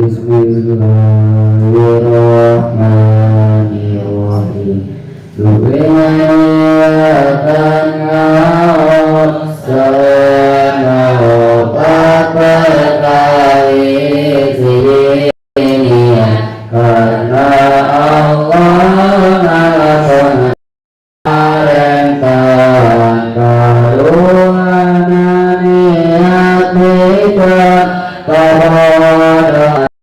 Bismillahirrahmanirrahim. Lupakan sana perkali sini karena Allah Maha Pengaruh karunia niat kita kepada hati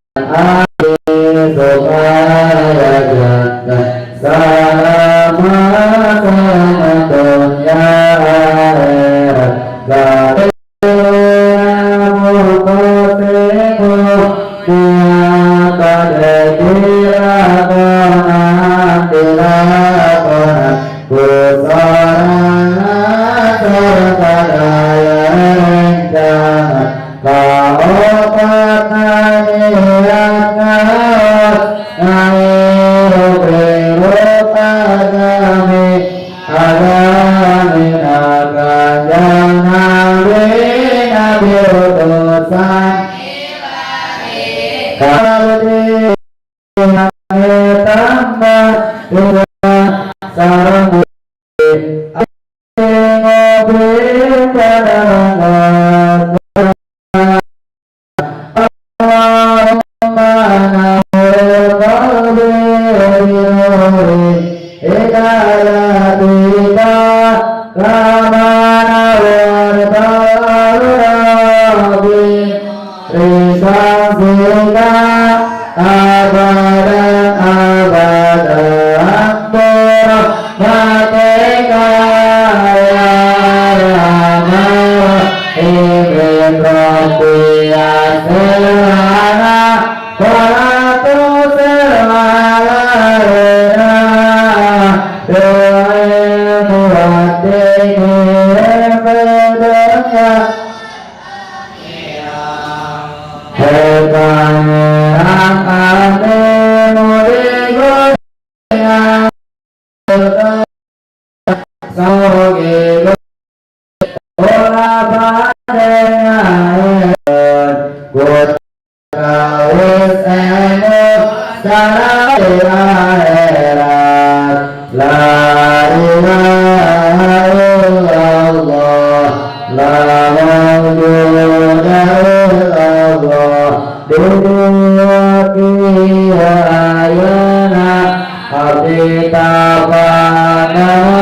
supaya jangan sama-sama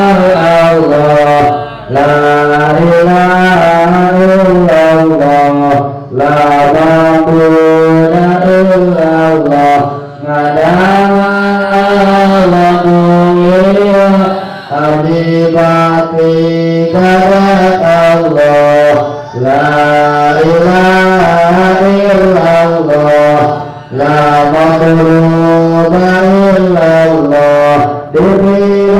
dunia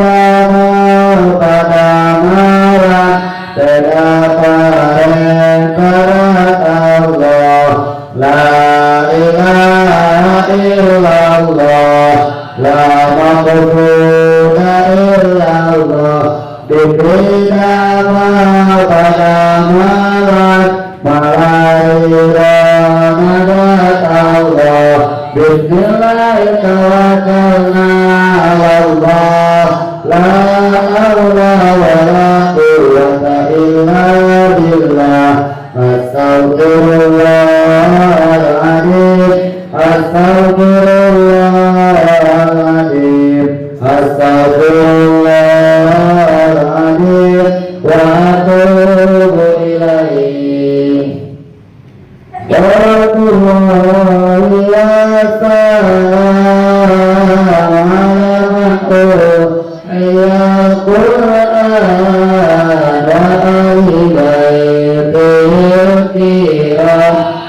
akhirat.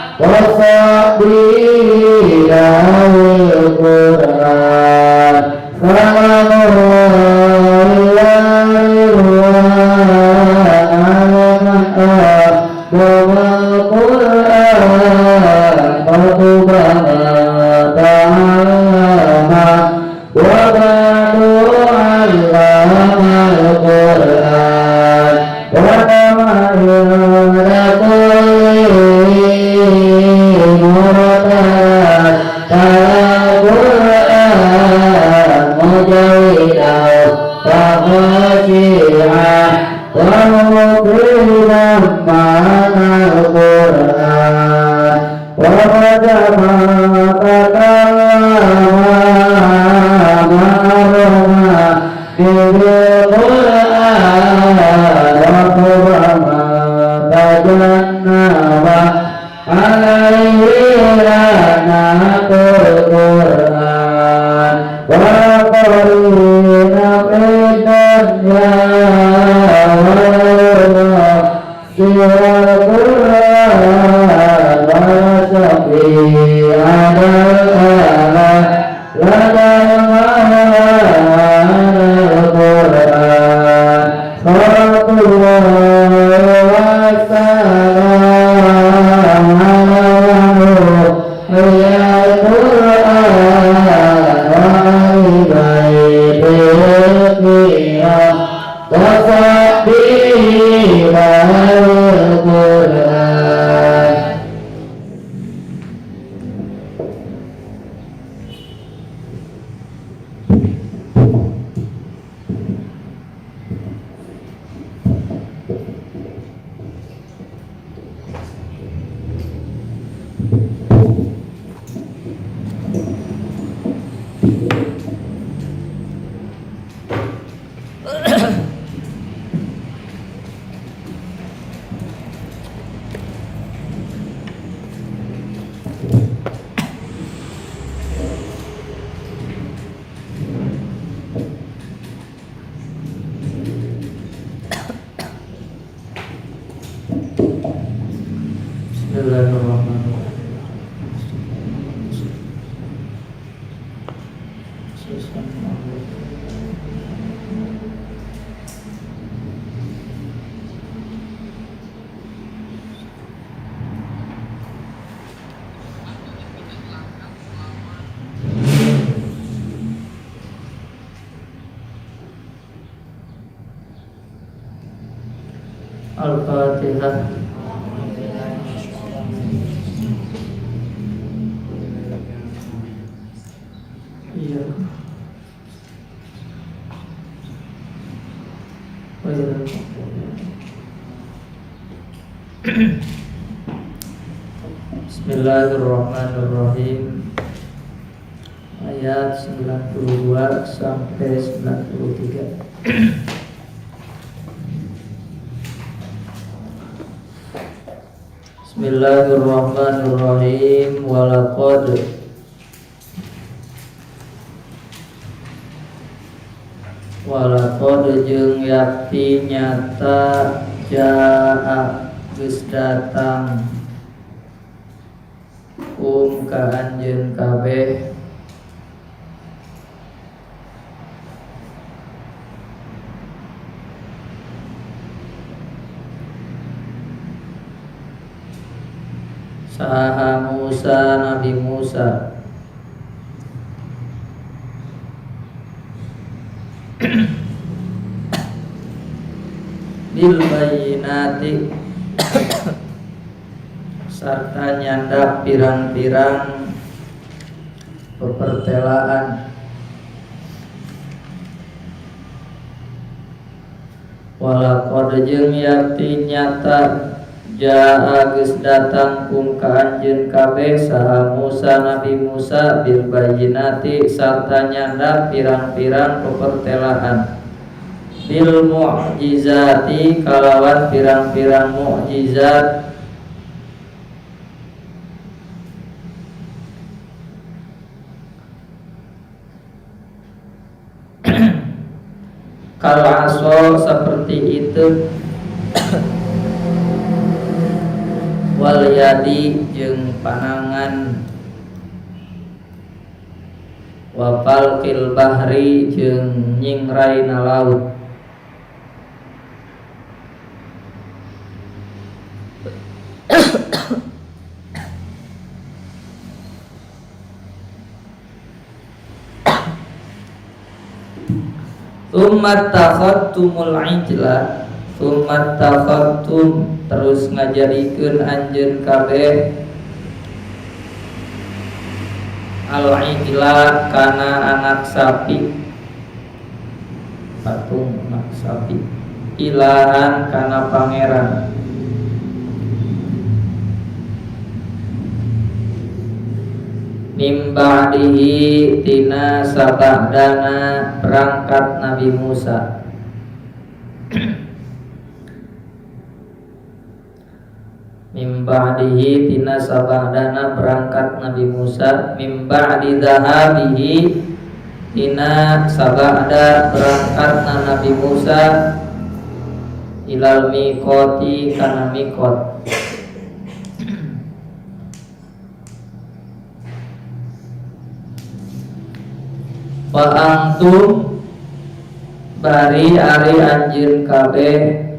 مجيدا وخاشعا ومقيما معنى القرآن وقدما تكلم مرما بالقرآن وقرما تجنب عليه لنا القرآن وقرين في الدنيا والله سوى القرآن وشفيع الآلة لدى المعنى القرآن صلاة الله والسلام على يا القرآن وآل بيته الكرام وصحبه القرآن. Bismillahirrahmanirrahim. Al-Fatihah. Iya. Bismillahirrahmanirrahim. Ayat 92 sampai 93. Bismillahirrahmanirrahim. Walaqad jeung yakti nyata jaa geus datang ka anjeun kabeh saha Musa Nabi Musa bil bayyinati sarta nyanda pirang-pirang pepertelaan walaqad jeung yakti nyata jaa geus datang ka anjeun kabeh saha Musa Nabi Musa bil bayyinati sarta nyanda pirang-pirang pepertelaan bil mu'jizati kalawan pirang-pirang mukjizat kal aso seperti itu wal yadi jeung panangan wa falqil bahri jeung nyingraina laut Tsumma takhadtumul ijla Tsumma takhadtum terus ngajarikeun anjeun kabeh al ijla kana anak sapi patung anak sapi. Ilahan kana pangeran. Mimba'dihi tina sabadana berangkat Nabi Musa. Mimba'dihi tina sabadana berangkat Nabi Musa. Mimba'di dhahabihi tina sabada berangkat Nabi Musa ilal miqati kana miqat. Wa antum bari ari anjeun kabeh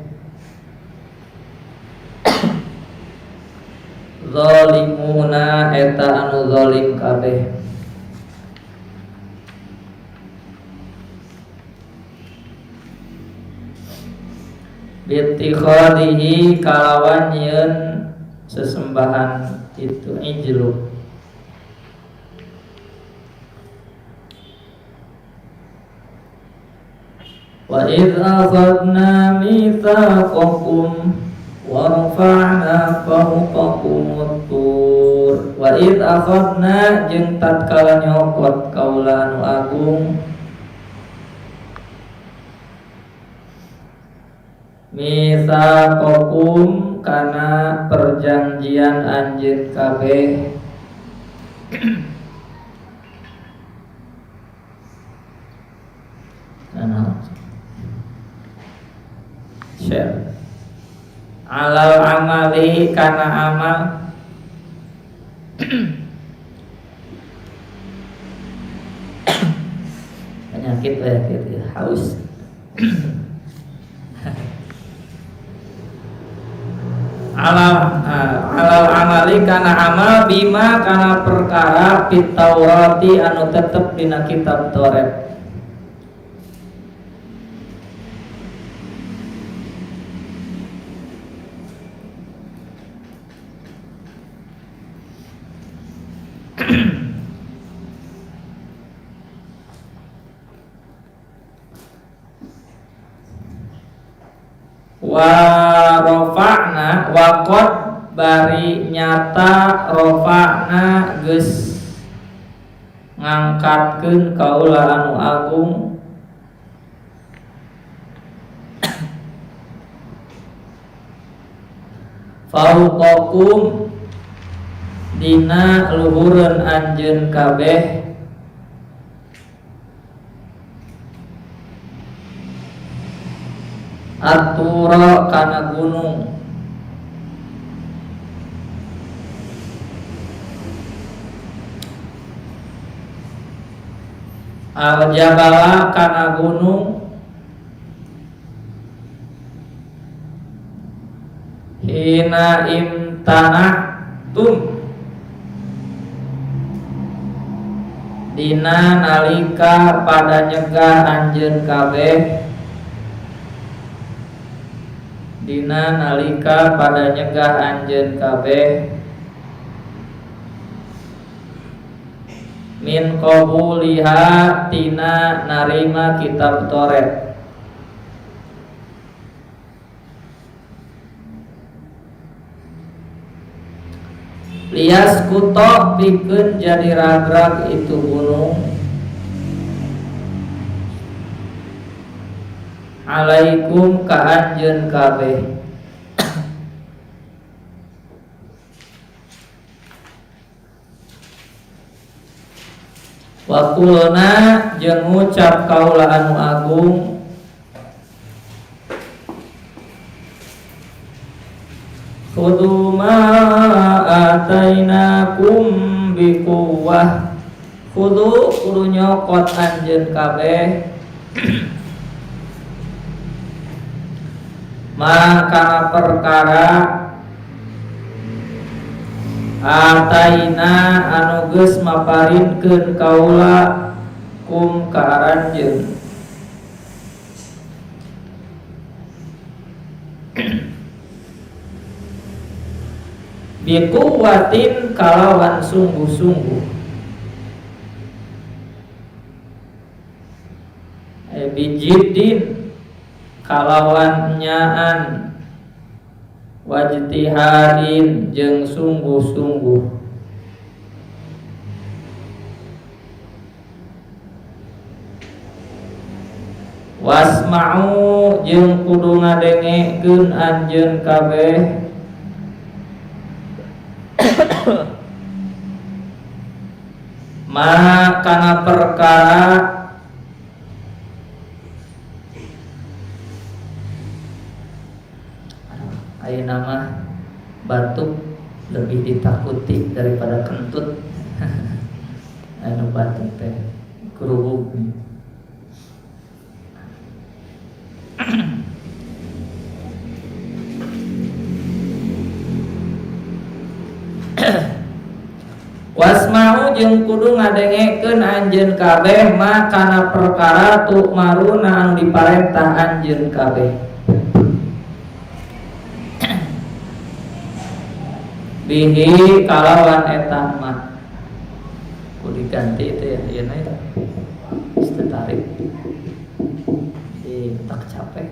zalimuna eta anu zalim kabeh. Bittikhadihi kalawan yeun sesembahan itu ijlu. Wa idz akhadna mitsaqakum wa rafa'na fawqakumut tur. Wa idz akhadna jeung tatkala nyokot kaula anu agung mitsaqakum kana perjanjian anjeun kabeh share alal amali kana amal penyakit haus alal amali kana amal bima kana perkara fit Taurati anu tetep dina kitab Taurat. Wa rofa'na wakot bari nyata rofa'na geus ngangkatkeun kaula anu agung fauqakum dina luhureun anjeun kabeh atura kana gunung al jabala kana gunung hina imtana'tum dina nalika pada nyegah anjeun kabeh dina nalika pada nyegah anjeun kabeh min qabuliha tina narima kitab Taurat lias kutok pikeun jadi ragrag itu gunung alaikum ka anjeun kabeh wa qulna jeung ngucap kaula anu agung khudhu ma atainakum biquwwah khudhu kudu nyokot anjeun kabeh maka perkara ataina anu geus maparinkeun kaula kum ka aranjeun biquwatin kalawan sungguh-sungguh Bijiddin kalawan nyaan, wajtihadin jeung sungguh-sungguh, wasma'u jeung kudu ngadengekeun anjeun kabeh ma kana perkara ayeuna mah batuk lebih ditakuti daripada kentut. Anu batuk teh kerubuk. Wasma'u jeung kudu ngadengekeun anjeun kabeh ma kana perkara tu maruna anu diparentah anjeun kabeh. Bihi kalawan eta mah kudu diganti itu ya, ieu na eta. Tarik. Tak capek.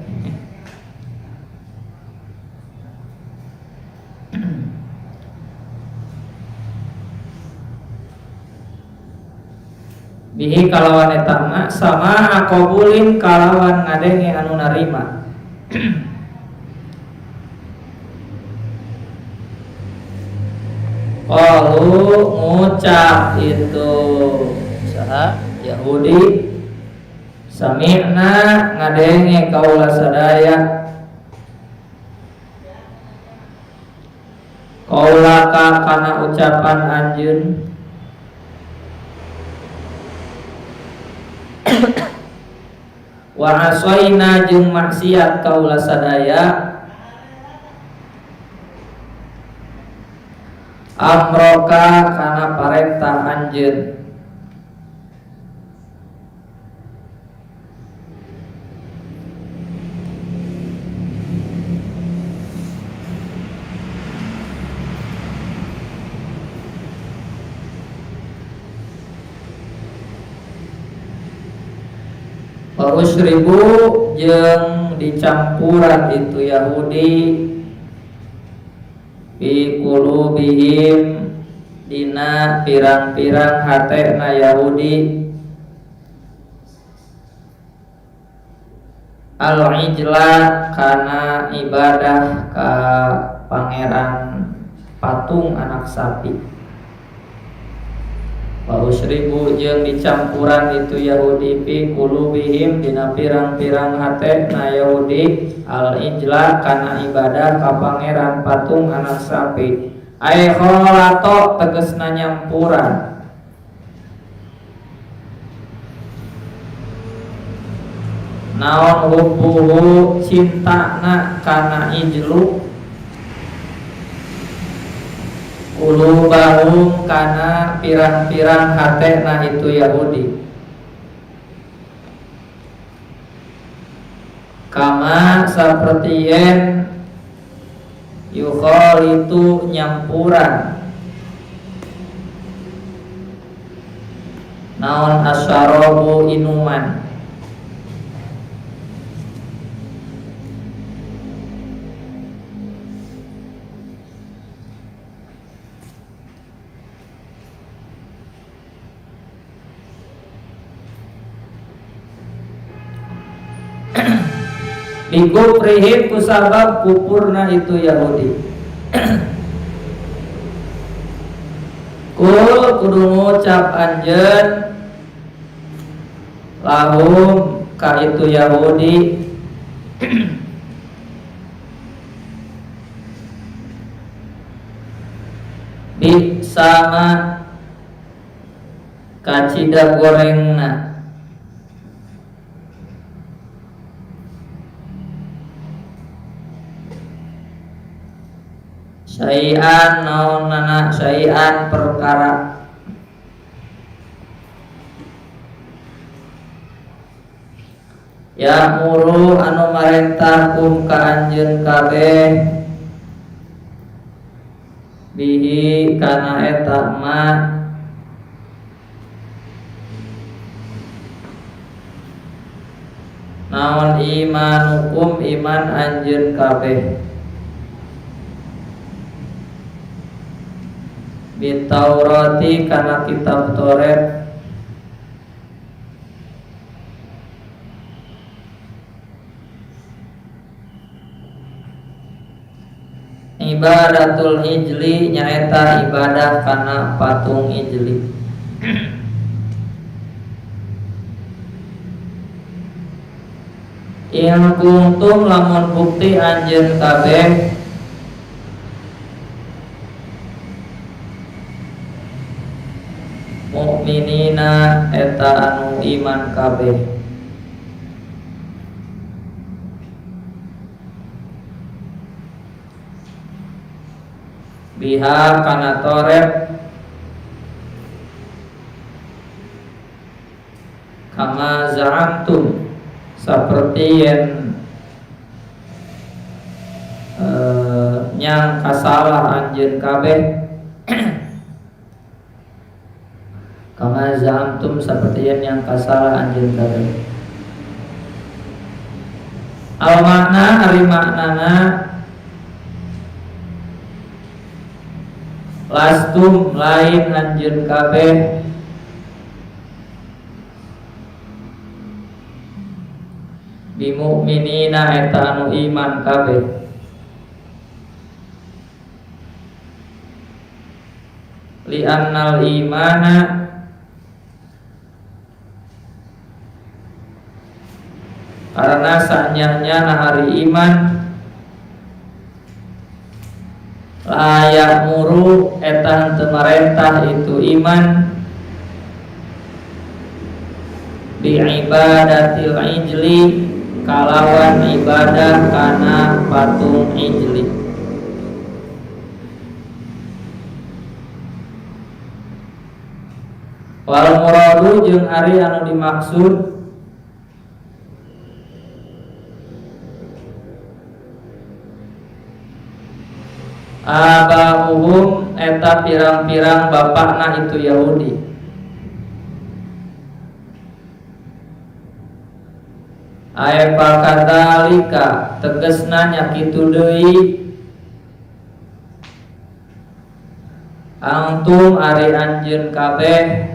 Bihi kalawan eta mah sama aqabulin kalawan ngadenge anu narima. Qalu ngucap itu saha Yahudi, sami'na ngadenge kaula sadaya, qaulaka kana ucapan anjeun, wa asaina jeung maksiat kaula sadaya, amroka kana parentah anjeun. Usribu jeung dicampuran itu Yahudi fi qulubihim dina pirang-pirang hatena Yahudi al-ijla kana ibadah ka pangeran patung anak sapi. Wa usribu jeung dicampuran itu Yahudi fi qulubihim dina pirang-pirang hatena Yahudi al-ijla kana ibadah ka pangeran patung anak sapi. Ai kholato tegasna nyampuran. Naon hubbuhu cintana kana ijlu, qulubahum kana pirang-pirang hatena itu Yahudi. Kama saperti yen yukhalitu nyampuran naon asyarabu inuman. Bikufrihim kusabab kupurna itu Yahudi. Kul kudu ngucap anjeun lahum ka itu Yahudi bi sama kacida gorengna, syai'an naonana syai'an perkara, ya muru anu marentah kum ka anjeun kabeh bihi kana eta ma naon imanukum iman anjeun kabeh bitaurati kana kitab Taurat ibadatul ijli nyaeta ibadah kana patung ijli yang kuntum lamun bukti anjeun kabeh mukminina eta anu iman kabeh biha kana Taurat kama za'amtum seperti yang nyang kasalah anjeun kabeh kama za'amtum seperti yang kasalah anjeun kabeh al makna ari maknana lastum lain anjeun kabeh bimu'minina eta anu iman kabeh li annal imana karena sanyanya hari iman layak muru eta teu marentah itu iman bi ibadatil ijli kalawan ibadah kana patung ijli wal muradu jeung ari anu dimaksud abahum eta pirang-pirang bapakna itu Yahudi ayat kadzalika tegasna nya kitu deui antum ari anjeun kabeh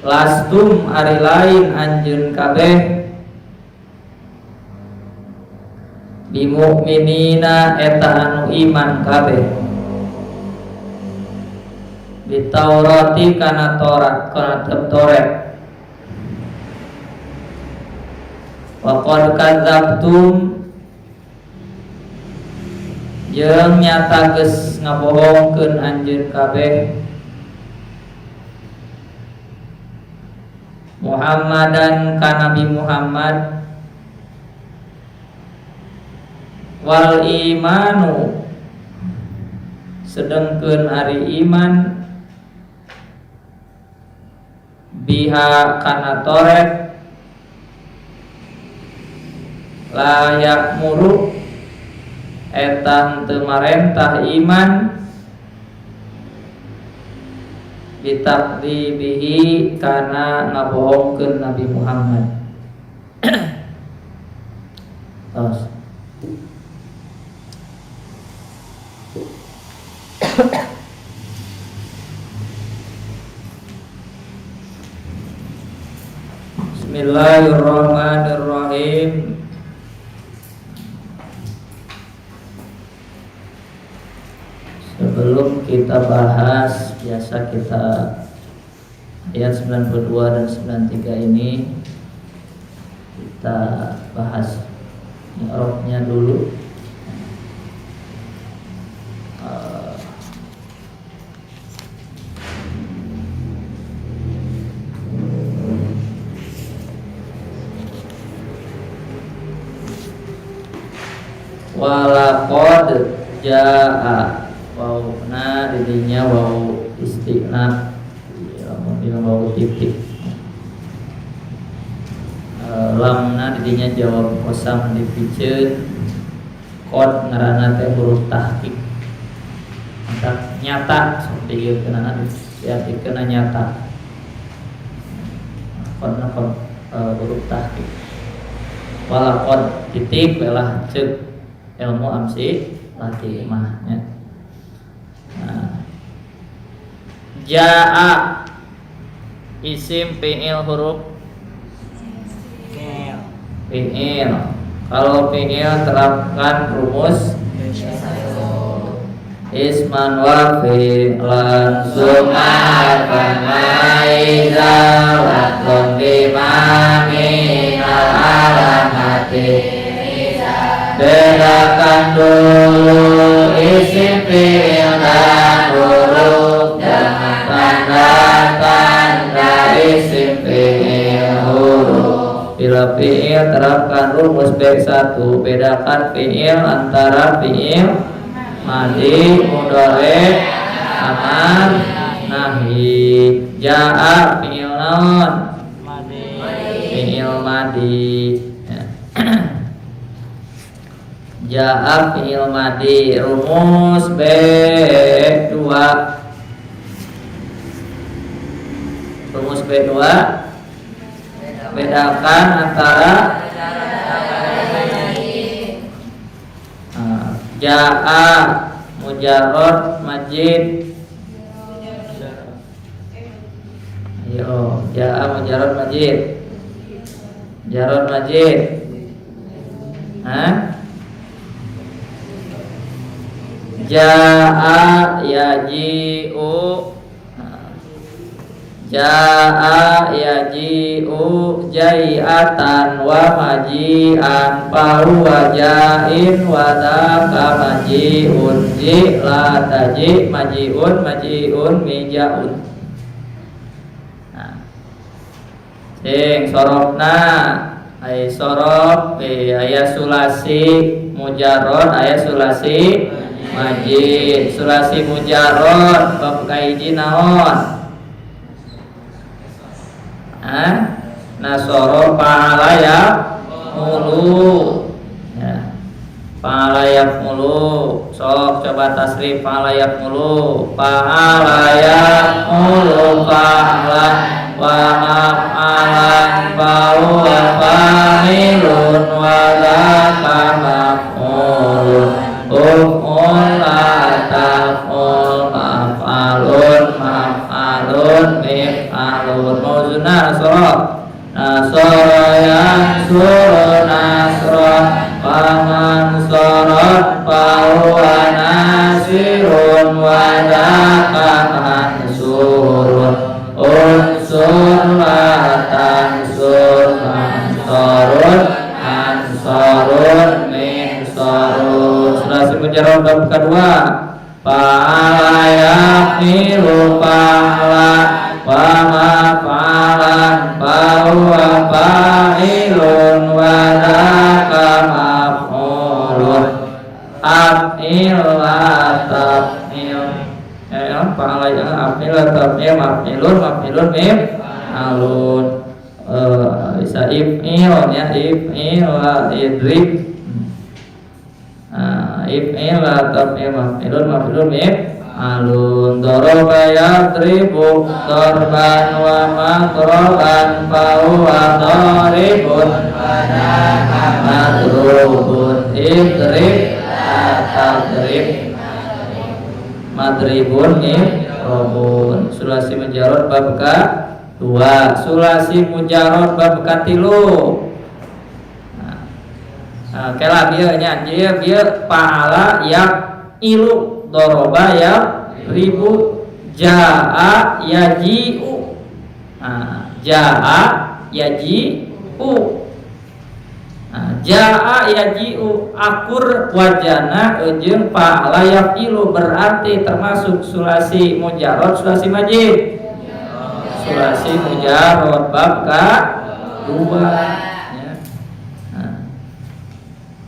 lastum ari lain anjeun kabeh bimu'minina eta anu iman kabeh bitaurati kana Taurat wa qad kadzabtum jeung nyata geus ngabohongkeun anjeun kabeh Muhammadan ka Nabi Muhammad wal imanu sedengkeun ari iman biha kana Taurat layak muru eta teu marentah iman bitakdzibihi kana ngabohongkeun Nabi Muhammad. Tos. Bismillahirrahmanirrahim. Sebelum kita bahas, biasa kita ayat 92 dan 93 ini kita bahas i'rabnya dulu. Walaqad jaa wauna didinya wau istiqna ya wau titik lamna didinya jawab kosam dipiceun qad ngaranna teh huruf tahqiq nyata seperti ieu kenana diartikeun nyata qad huruf tahqiq. Walaqad titik belah cek ilmu amsi latih mahnya. Jaa isim fi'il huruf fi'il. Kalau fi'il terapkan rumus isman wa fi'lan sumatan maiza wa bimamin alamati. Bedakan dulu isim fi'il dan huruf dengan tanda-tanda isim fi'il huruf. Bila fi'il terapkan rumus B1, bedakan fi'il antara fi'il madi, mudhari, amar, nahi. Jaa fi'il naon? Fi'il madi. Jaa fi'il madi. Rumus B2. Rumus B2 bedakan antara jaa mujarrad majid. Ayo, jaa mujarrad majid. Jarad majid. Jaa yaji'u. Jaa yaji'u jai'atan wa maji'an fahuwa ja'in wa dhaka maji'un. Ji la taji maji'un maji'un mija'un. Sing sorofna ay sorof aya sulasi mujarrad aya sulasi majid. Sulasi mujarrad bab kaiji naon? Nasoro fa'ala yaf'ulu. Ya. Fa'ala yaf'ulu. Sok coba tasrif fa'ala yaf'ulu. Fa'ala yaf'ulu fa'ala wa maf'alan fahuwa fa'ilun wa dzaka maf'ulun. Uf'ul la taf'ul maf'alun maf'alun mif'alun. Mauzuna nasara nasara yansuru nasra faman sarat fahuwa nasirun wa dzaka mansurun. Unsur la tansur mansarun ansarun minsarun. Sulasi mujarrad bab kedua. Fa'ala yafilu fa'ala wa maf'alan fahuwa fa'ilun wa dzaka maf'ulun. Af'il la taf'il. Fa'ala ya af'il la taf'il maf'ilun maf'ilun mif'alun. Bisa if'il ya if'il la idrib. If'il la taf'il maf'ilun maf'ilun mif'alun. Daraba yadribu darban wa madraban fahuwa daribun wa dzaka madrubun. Idrib la tadrib madribun midrabun. Sulasi mujarrad bab ka-2. Sulasi mujarrad bab ka-3. Kela bieu nya bieu pahala yak ilu doroba yak ribu jaa yaji'u. Jaa yaji'u. Jaa yaji'u akur wajana jeung pahala yak ilu berarti termasuk sulasi mujarrad sulasi majid. Sulasi mujarrad bab ka-2.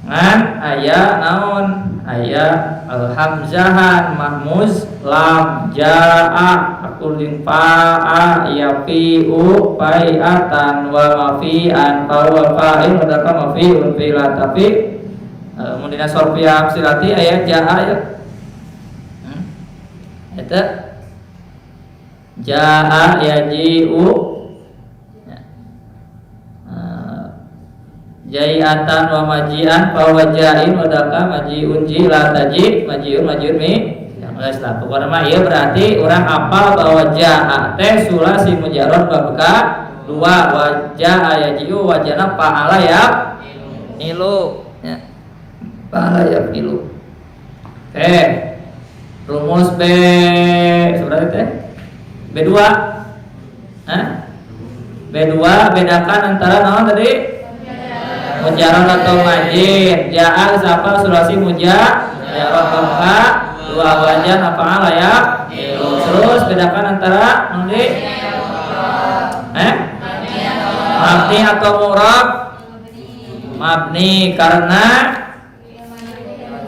Ngan aya naon? Aya alhamzahan mahmuz lam jaa akulin fa'a yafi'u fai'atan wa mafi'an fahuwa fa'il adaka mafi'un fi'lan. Tapi mundina sorfiyah silati aya jaa ya. Eta jaa yaji'u jai'atan wa maji'an pawajain wadaka maji'un ji la taji maji'un mi yang geus lah pokona mah ieu berarti urang apal bahwa ja'a teh sulasi mujarrad babka dua wajah ayajiu wajana fa'ala ya ilu ya fa'ala ya ilu rumus B seberapa teh B2 B2 bedakan antara naon tadi mujarrad atau majid ja'a siapa sulasi mujarrad babka dua wajan apa ya terus bedakan antara nanti mabni atau murab mabni karena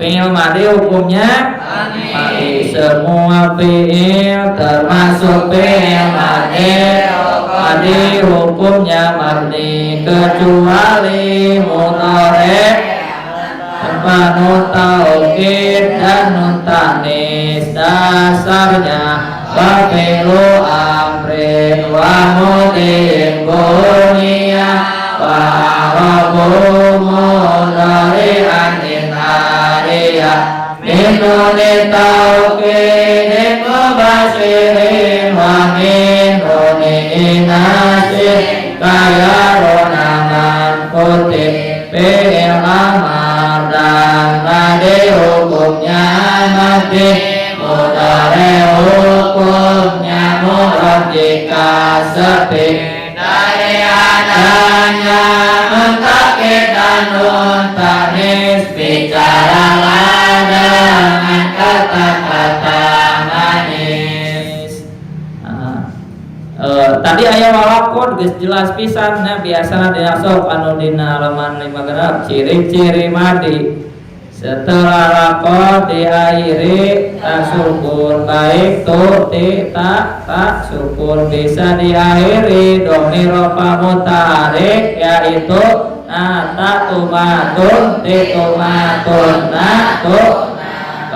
fi'il madhi hukumnya madhi semua fi'il termasuk fi'il madhi hukumnya mabni kecuali mudhari tanpa nun taukid dan nun tanis dasarnya wa fi'lu amrin wa mudhin bunya wa arabu mudhari'an in ariya min nuni taukidin mubashirin wa min nuni inasin kaya ronaman kutip fi'il amar dan madhi hukumnya madhi mudhari hukumnya murad jika sepi dari adanya mentakid dan nun tanis bicaralah dengan kata-kata manis. Tadi aya walakon geus jelas pisan nah biasana diasok anu dina halaman 5 genep ciri-ciri madhi setelah lakon diakhiri tak sukun baik tu ti tak sukun bisa diakhiri domir rofa mutarik yaitu tak tumatun ti tumatun tu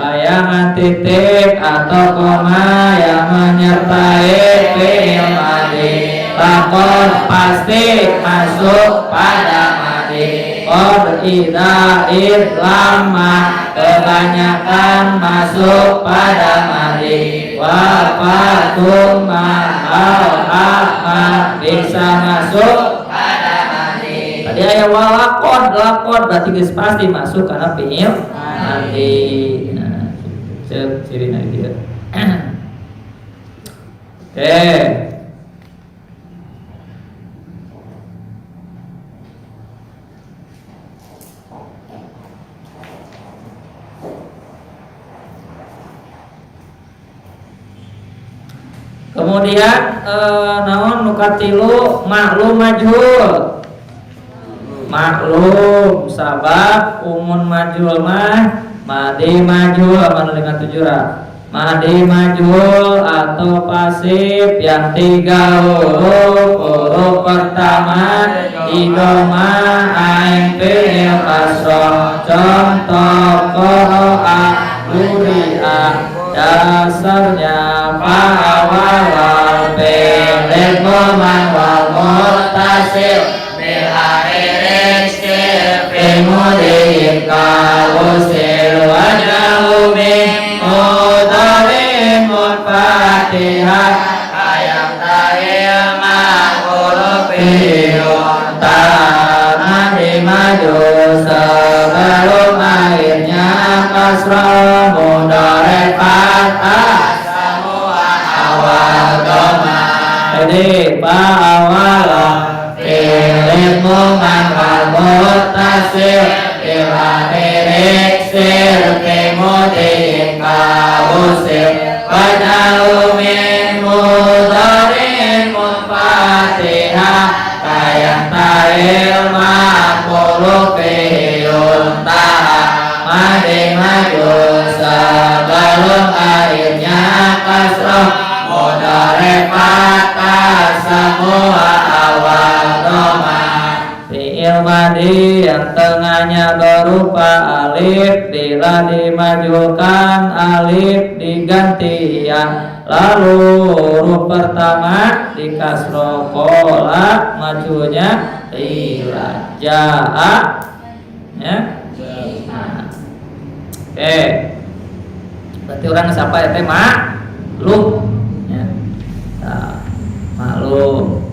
bayangan titik atau koma yang menyertai fi'il madhi lakon pasti masuk pada madhi qad idza lama kebanyakan masuk pada madhi wa fatum ma bisa masuk pada madhi tadi aya walakon lakon berarti geus pasti masuk karena fi'il madhi ciri dia. Oke. Kemudian naon nukatilu maklum majhul. Maklum sabab umun majhul mah madhi majhul mana dengan tujura madhi majhul atau pasif yang 3 huruf pertama idoma ain fi'il kasroh contoh qara'a quri'a dasarnya fa'awal fi'il muman wal muttasil bil akhir fil mudhi kausil wajhu min mudhari munfatihah ayam tahil ma'huruf fi'un ta'amadi maju sebelum akhirnya kasrah mudhari fathah semua awal doma jadi fa'awalah fi'il muman wal muttasil bil akhir sir fi mudhin kausil wajhu min mudharin munfatihah kaya tahil ma'huruf fi'un ta'amadi maju sebelum akhirnya kasrah mudhari fathah semua awal doma fi'il madi yang tengahnya berupa alif bila dimajukan alif diganti ya. Lalu huruf pertama dikasroh kola majunya ila jaa ya. Nah. Oke. Berarti orang siapa ya teh maklum ya. Nah, maklum.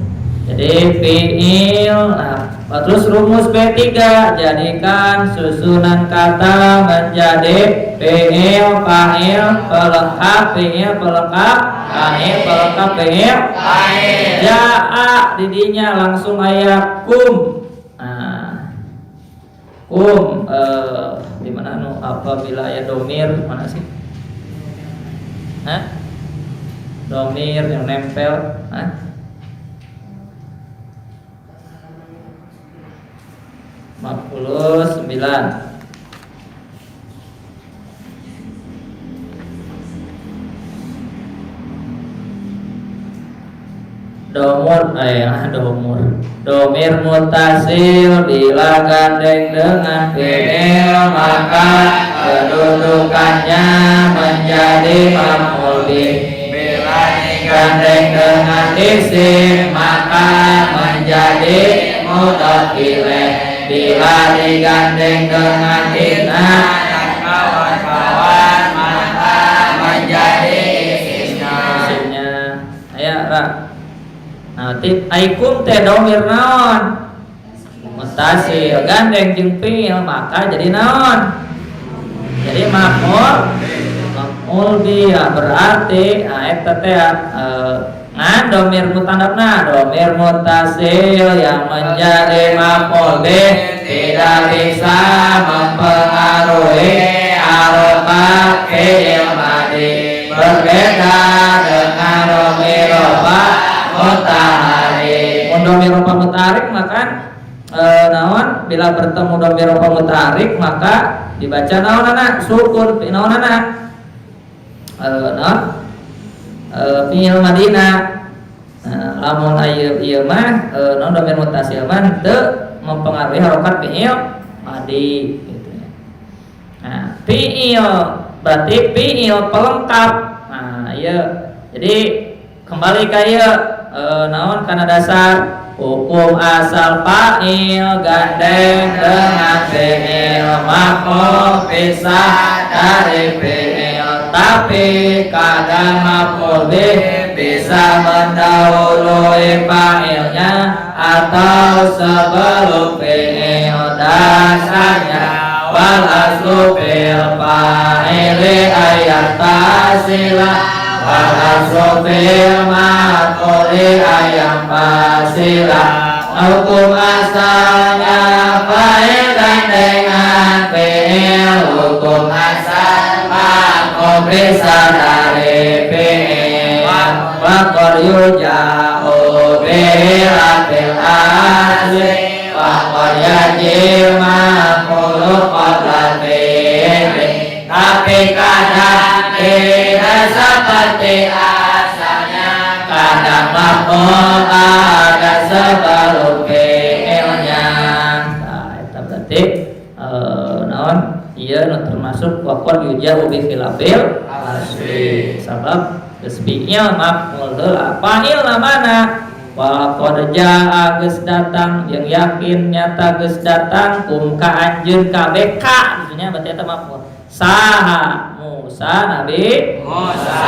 Jadi fiil. Nah, terus rumus B3 jadikan susunan kata menjadi fiil, fa'il, pelengkap, fiil, pelengkap, fa'il, pelengkap, fiil, fa'il. Jaa didinya langsung aya kum. Nah, kum di mana nu apabila ya domir mana sih? Hah? Domir yang nempel, hah? 59. Domir mutasil bila gandeng dengan fiil maka kedudukannya menjadi maf'ul bih. Bila digandeng dengan isim maka menjadi mudhof ilaih. Bila digandeng dengan inna dan kawan-kawan maka menjadi isimnya. Aya ra. Nah, aikum teh domir naon? Mutasil gandeng jeung fiil maka jadi naon? Jadi maf'ul bih berarti eta teh domir mutandabna domir mutasil yang menjadi maf'ul bih tidak bisa mempengaruhi harokat fi'il madi. Berbeda dengan domir rofa mutaharik. Domir rofa mutaharik maka naon bila bertemu domir rofa mutaharik maka dibaca naon anak sukun naon anak naon fi'il madina. Lamun ieu mah non domir mutasil mah teu mempengaruhi harokat fi'il madi gitu ya. Nah, fi'il berarti fi'il pelengkap. Nah, ieu jadi kembali ka ieu naon kana dasar hukum asal fa'il gandeng dengan fi'il maf'ul pisah dari fi'il tapi kadang maf'ul bih bisa mendahului fa'ilnya atau sebelum fi'il dasarnya. Wal aslu fil fa'ili ayat tasila wal aslu fil maf'uli ayat fasila. Hukum asalnya fa'il dengan fi'il. Hukum asal maf'ul bisa dari fi'il. Wa qad yuja'u bil asli wa qad yajib maf'ul qabla fi'li. Tapi kadang tidak seperti asalnya, kadang maf'ul ada sebelum fi'ilnya. Nah, itu berarti naon ieu termasuk wa qad yuja'u bi khilafil asli. Sabab fi'il maf'ul heula fa'il mana wa qad jaa geus datang yang yakin nyata geus datang kum ka anjeun kabeh ka maksudnya berarti eta maf'ul. Saha Musa Nabi Musa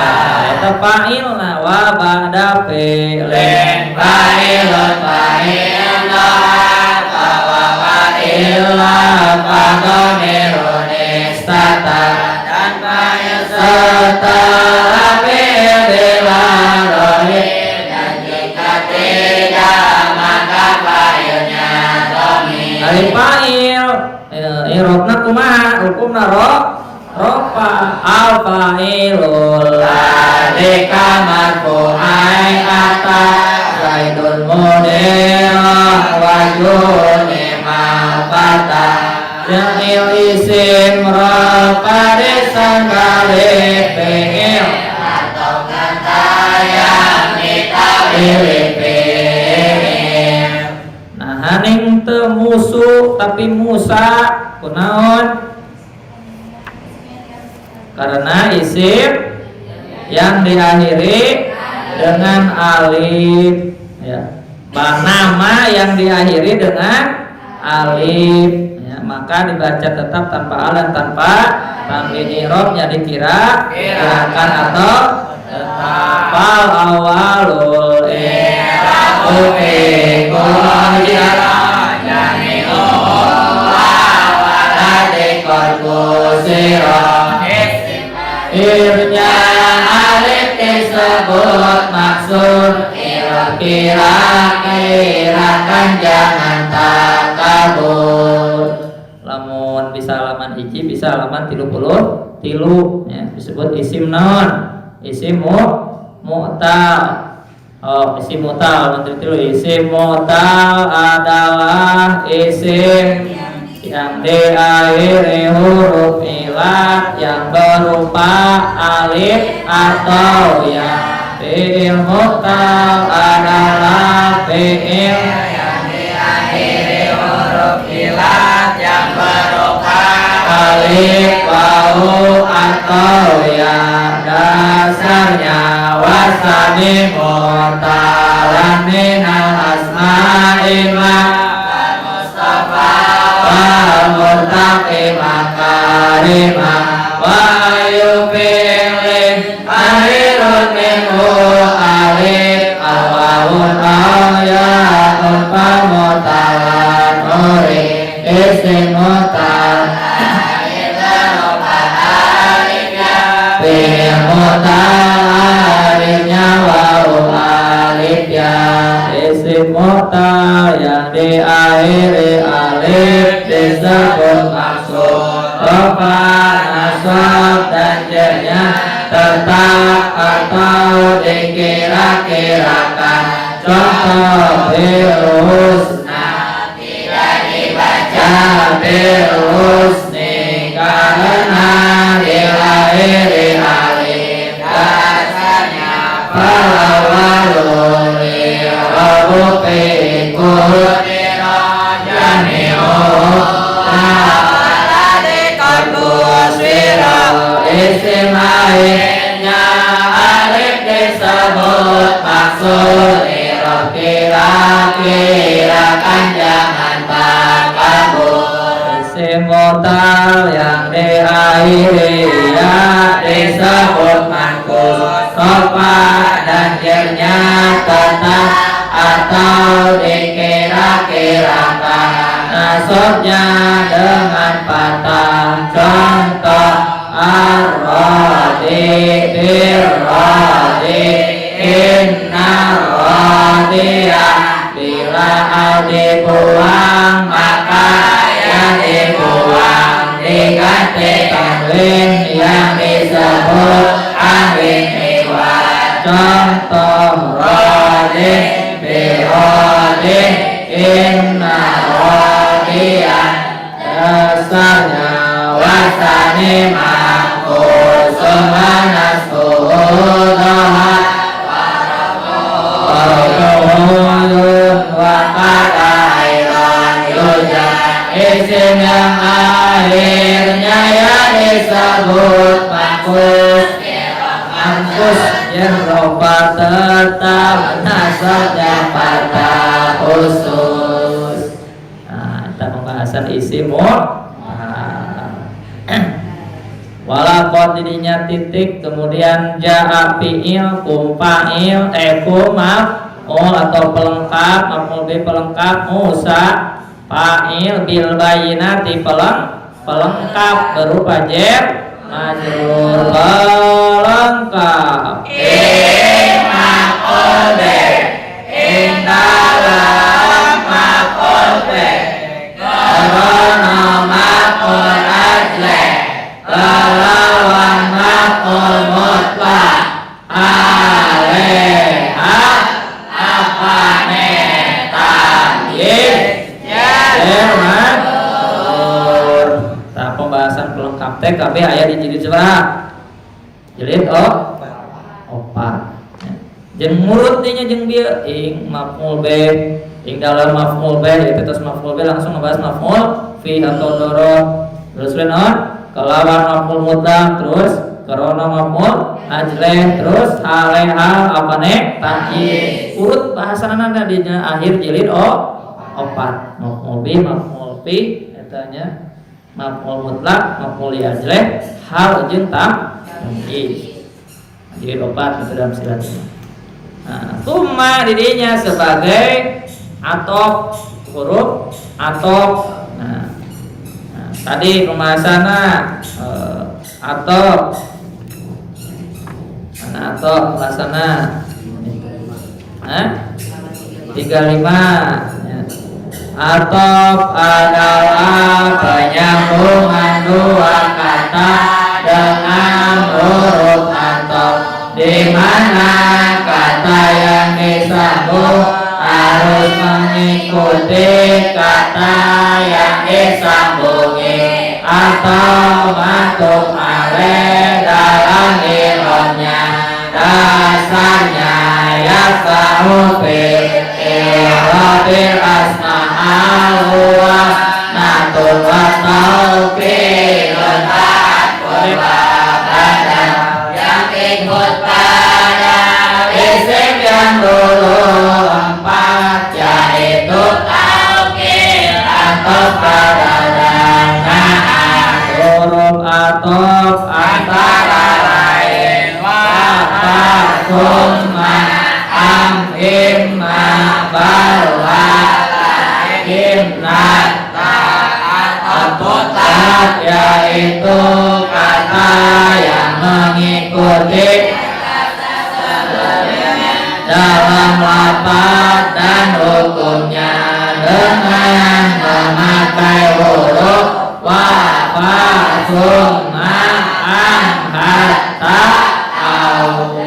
eta fa'ilna wa ba'da fi'lin fa'ilun fa'ilun wa fa'ilna fa'domirun istata dan fa'il setelah bila rohim dan jika tidak maka fa'ilnya domir. Dari fa'il irobna kumaha hukumna rofa al fa'ilul ladika marfu'ai ata zaidun mudirah wa juni ma'fata fi'il isim rofa disangkali fi'il nah haning temu musuh tapi Musa kunaon? Karena isim yang diakhiri dengan alif ya. Nama yang diakhiri dengan alif ya, maka dibaca tetap tanpa alan tanpa tanwin i'rabnya dikira-kirakan atau tetap awalul i'rabu fi kulli jami'u waladikal kusira irnya alif disebut maksud kira-kirakan jangan takabur. Lamun bisa halaman hiji bisa halaman 33 ya, disebut isim naon? Isim mu'tal. Oh, isim mu'tal halaman 33. Isim mu'tal adalah isim yang diakhiri huruf ilat yang berupa alif atau ya. Fi'il mu'tal adalah fi'il yang diakhiri huruf ilat yang berupa alif, wawu atau ya. Dasarnya wasami mu'talan minal asma'i murtaqi makarima wa yufilin akhirun minhu alif awawun ayatun pamutalan uri isim mutal fi'il mutal alifnya wawu alif ya. Isim mutal yang diakhiri alif disebut maksud rofa nasab dan jernya tetap atau dikira-kirakan. Contoh bil husna tidak dibaca bil husni karena diakhiri alif dasarnya falawalul i'rabu fi kulli jami'u isim akhirnya alif disebut maksud i'rab kira-kirakan jangan takabur. Isim mu'tal yang diakhiri ya disebut manqus rofa dan jernya tetap atau dikira-kirakan nasabnya dengan patah. Contoh ar-radi bir-radi inna-radiyah bila al dibuang maka yang dibuang diganti tanwin yang disebut tanwin iwad. Contoh radi bir-radi inna-radiyah dasarnya wasani ma'kusun manaskudoha warakuhulun wakadairan yujan. Isim yang akhirnya ya disebut ma'kus yang roba tetap nasabnya pada khusus. Nah, kita pembahasan isim walakot dirinya titik kemudian ja'a fi'il kum fa'il kum maf'ul atau pelengkap maf'ul bi pelengkap Musa fa'il bil bayyinati pelengkap berupa jar majrur pelengkap maf'ul bi indalam maf'ul bi karena maf'ul ajli lawan maf'ul mutlaq alaiha apane tayyib majrur. Nah, pembahasan pelengkap teh kabeh aya di jilid seberapa? Jilid 4. Jeung murut nya jeung bieu ing maf'ul bi ing dalam maf'ul bih itu terus maf'ul bih langsung ngebahas maf'ul fi atau doror terus non kelawan maf'ul mutlaq terus karena maf'ul ajleh terus hal apa nih ta'kid urut bahasana di akhir jilid opat maf'ul bih maf'ul fi etanya maf'ul mutlaq maf'ul ajleh hal jeung ta'kid jilid opat itu dalam silat. Nah, tumma didinya sebagai atop huruf atop. Nah, tadi pembahasanna atop. Mana atop pembahasanna? 35. Ya. Atop adalah penyambungan dua kata dengan huruf atop, di mana kata yang disambung harus mengikuti kata yang disambungi atau masuk alaih dalam irobnya. Dasarnya yasahu fil irobil asma'al huwa natul wa tauqil yang ikut pada isim yang dulu empat, yaitu tauqil atau pada danaan huruf atop antara lain wata summa am imma balwa imna Al-Qutat, yaitu kata yang mengikuti dalam lafaz dan hukumnya dengan memakai huruf wa fa summa an hatta au.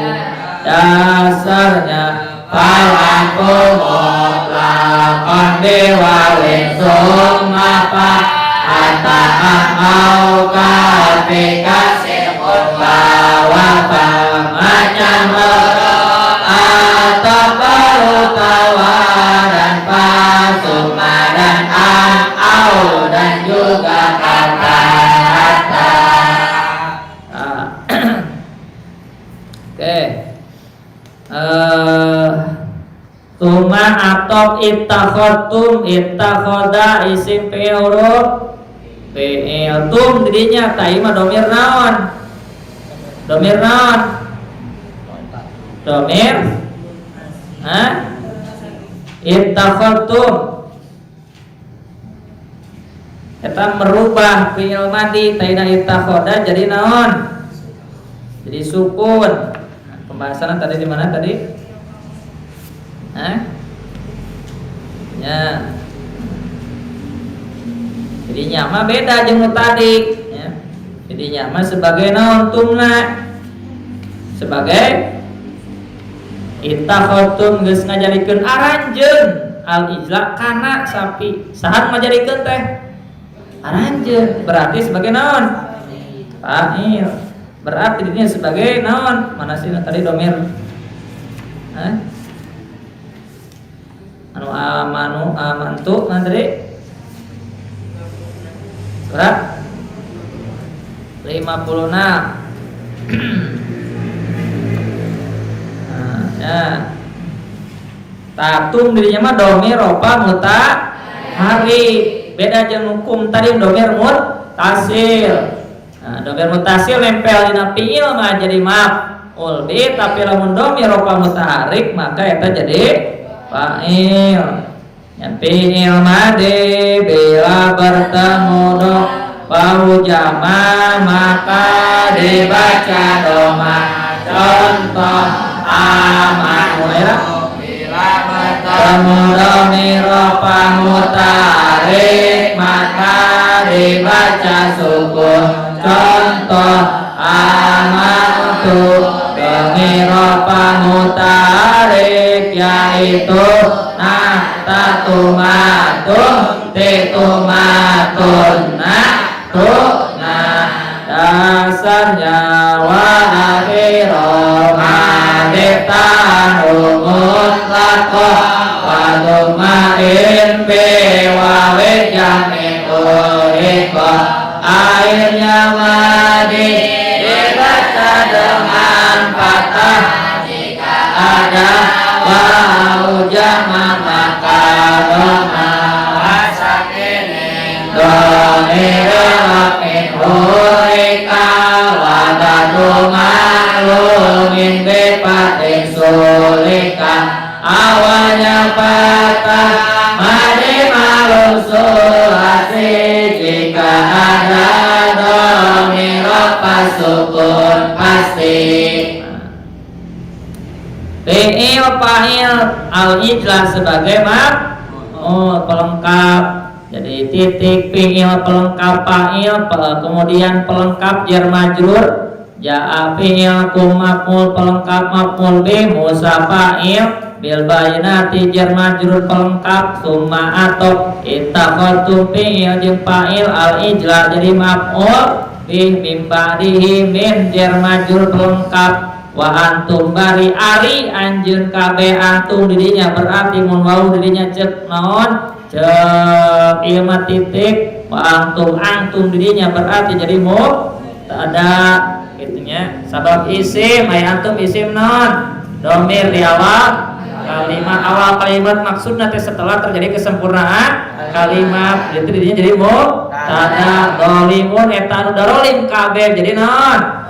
Dasarnya falaku mutlaqan biwawin summa fa hatta au kafika sifun wa fa macam atau baru tawa dan fa summa dan an au dan juga kata hatta. Oke. Tuma atop ittakhadtum ittakhoda isim fi'il huruf fi'il tum dirinya taima domir naon domir ittakhadtum kita merubah fi'il madi taina ittakhoda jadi naon jadi sukun. Pembahasan tadi di mana tadi? Ya. Jadi nyama beda jeung tadi, ya. Jadi nyama sebagai naon tumna sebagai ittakhadtum geus ngajalikeun aranjeun al ijla kana sapi sahan ngajalikeun teh aranjeun berarti sebagai naon fa'il berarti dirinya sebagai naon mana sih tadi domir anu amantu Andre surat 56. Ya. Tatum dirinya mah domir ropa muta hari beda jeung hukum tadi domir muttasil. Nah, domir muttasil nempel dina fiil mah jadi maf'ul bi, tapi lamun domir ropa mutaharik maka eta jadi fa'il. Yang fiil madi bila bertemu do bau jama maka dibaca doma. Contoh aman ya bila bertemu domir ropa mutaharik maka dibaca sukun. Contoh amantu domir ropa mutaharik yaitu tatumatun titumatun tuna. Dasarnya wa akhiru maditanu mutlaqo wa tumain bewawe jamin uriko airnya madi dibaca dengan patah jika ada wau jama maka doma wasakin domire lapin urika wadadu maklumin bepating sulika awalnya patah madi malum suhasi jika ada domiro pasukun pasti fi'il fa'il al-ijlah sebagai pelengkap. Jadi titik fi'il pelengkap fa'il, kemudian pelengkap jar majrur, ja'a fi'il kum maf'ul pelengkap maf'ul bih, musa fa'il bil bayyinati jar majrur pelengkap, summa atop ittakhadtum fi'il jeung fa'il al-ijlah jadi maf'ul bih mim ba'dihi min jar majrur pelengkap. Wa antum bari ari anjeun kabeh antum didinya berarti mun wau didinya cek naon cek ieu mah titik wa antum didinya berarti jadi mubtada gitunya sabab isim ay antum isim naon domir di awal kalimat maksudna teh setelah terjadi kesempurnaan kalimat itu didinya jadi mubtada dolimun eta anu darolim kabeh jadi naon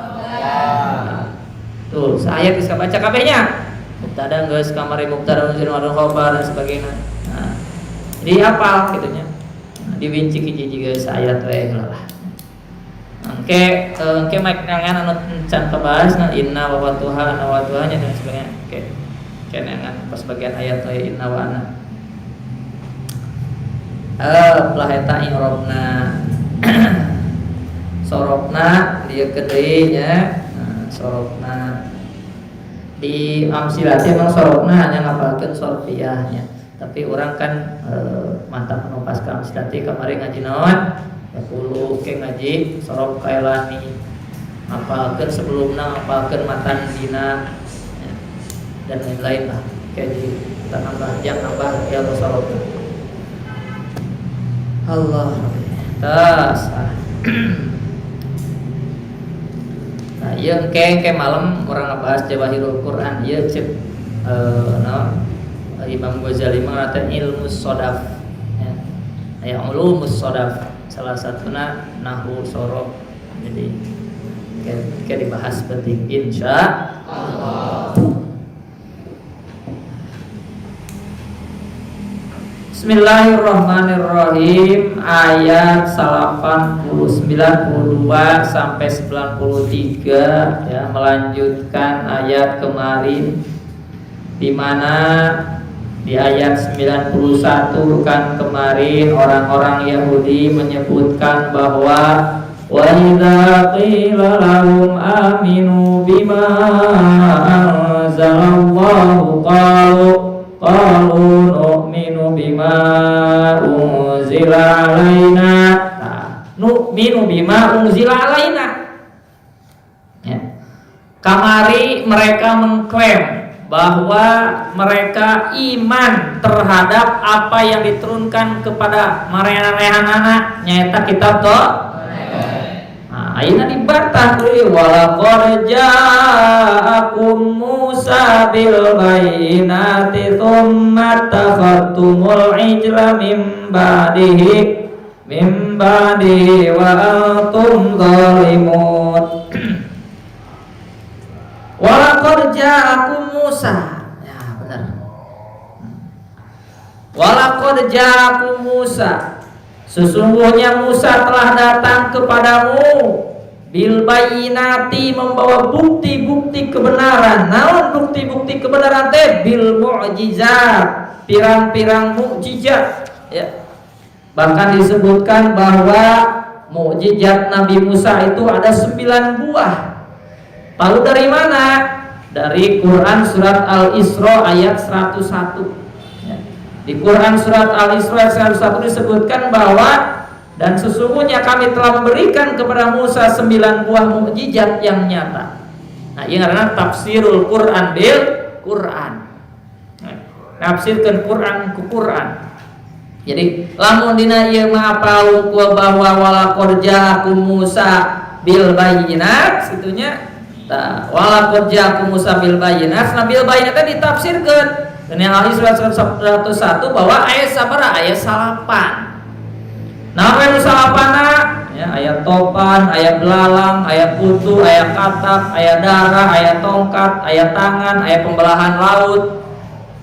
tuh, saya bisa baca kabehnya. Mubtada geus kamari mubtada unzir wadul khabar dan sebagainya. Nah, jadi hafal gitunya. Nah, diwinci hiji geus ayat we lah. Engke maknangan anu can kabahas na inna wa watuha na watuhanya dan sebagainya. Oke. Kenangan pas bagian ayat we inna wa ana. Lah eta i'rabna. Sorobna dia gede nya. Sorofna di amsilati memang sorofna hanya ngapalkeun sorfiyahnya tapi orang kan mantap menupas ke amsilati kemarin ngaji naon ya kulo ke ngaji sorof kailani ngapalkeun sebelumna ngapalkeun matan dina ya, dan lain-lain lah kayak kita nambah ya sorofna Allah tas nah, iya engke malam orang ngebahas Jawahirul Quran iya cek Imam Ghazali mengatakan ilmu sodaf ya ulumus sodaf salah satunya nahwu sorof jadi kayak dibahas penting insya Allah. Bismillahirrahmanirrahim ayat 92 sampai 93 ya melanjutkan ayat kemarin di mana di ayat 91 kan kemarin orang-orang Yahudi menyebutkan bahwa wa idza qila lahum aminu bima anzalallahu qalu nu'minu bima unzila alaina nu'minu bima unzila alaina ya. Kamari mereka mengklaim bahwa mereka iman terhadap apa yang diturunkan kepada marehanana nyaeta kitab toh ayeuna dibantah deui walaqad ja'akum Musa bil bayyinati tsumma takhadtumul ijla min ba'dihi wa antum zalimun. Walaqad ja'akum Musa ya benar. Walaqad ja'akum Musa sesungguhnya Musa telah datang kepadamu bil bayyinati membawa bukti-bukti kebenaran. Naon bukti-bukti kebenaran teh? Bil mu'jizat, pirang-pirang mukjizat ya. Bahkan disebutkan bahwa mukjizat Nabi Musa itu ada 9 buah. Lalu dari mana? Dari Quran surat Al-Isra ayat 101. Di Quran surat Al-Isra ayat 101 disebutkan bahwa dan sesungguhnya kami telah memberikan kepada Musa 9 buah mukjizat yang nyata. Nah, ini karena tafsirul Quran bil Quran. nafsirkeun Quran ku Quran. Jadi lamun dina ieu mah apal bahwa walaqad ja'akum Musa bil bayyinat situnya tah walaqad ja'akum Musa bil bayyinat bil bayyinat teh ditafsirkeun dina Al-Isra 101 bahwa ayat sabaraha ayat 8. Nah anu salapana ya ayat topan, ayat belalang, ayat putu, ayat katak, ayat darah, ayat tongkat, ayat tangan, ayat pembelahan laut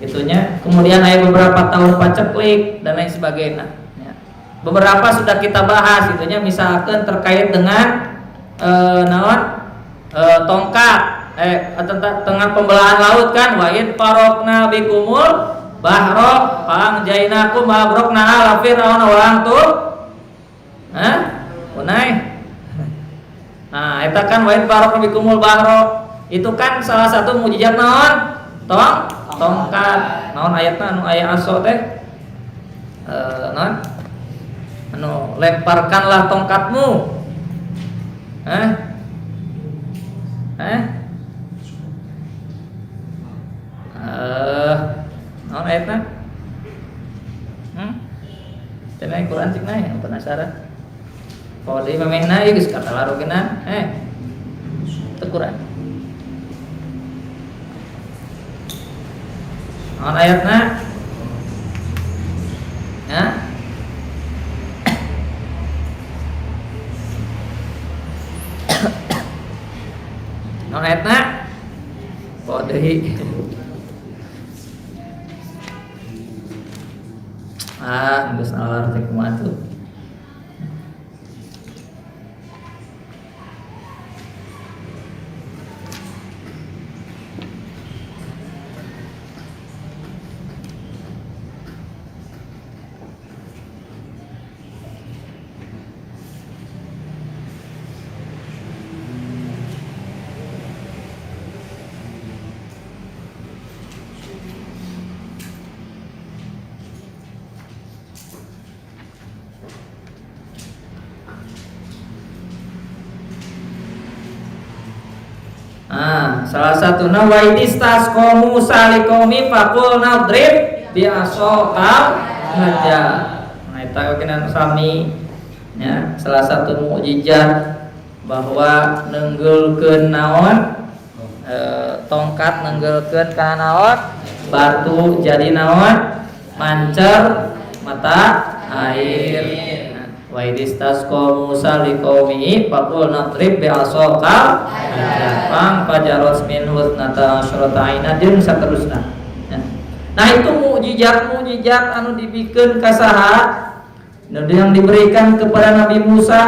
itunya. Kemudian ayat beberapa tahun paceklik dan lain sebagainya ya. Beberapa sudah kita bahas itunya, misalkan terkait dengan tongkat tengah pembelahan laut kan, wa id faraqna bikumul bahra fa'anjaynakum wa agraqna ala fir'auna wa antum unai. Nah, eta kan wa id faraqna bikumul bahra itu kan salah satu mukjizat naon? Tongkat. Naon ayatna anu aya aso teh? Naon? Anu lemparkanlah tongkatmu. Naon ayatna? Cenah Quran cik nae penasaran. Kalau deui memehna ieu geus katalarogenan. Teu Quran. Naon ayatna? Ya. Naon ayatna? Kok deui? Geus nalar teh kumaha tuh. Salah satunya wa idistasqa Musa liqaumi faqul nadrib bi asaqal hajar. Nah eta kena sami ya, salah satu mukjizat bahwa nenggulkeun naon tongkat nenggulkeun kana naon batu jadi naon mancer mata air. Wa idistasqa Musa liqaumihi faqul nadrib bi asaqal hajar fajarat minhu husnata asyrata aina jeung saterusna. Nah itu mukjizat anu dibikeun ka saha yang diberikan kepada Nabi Musa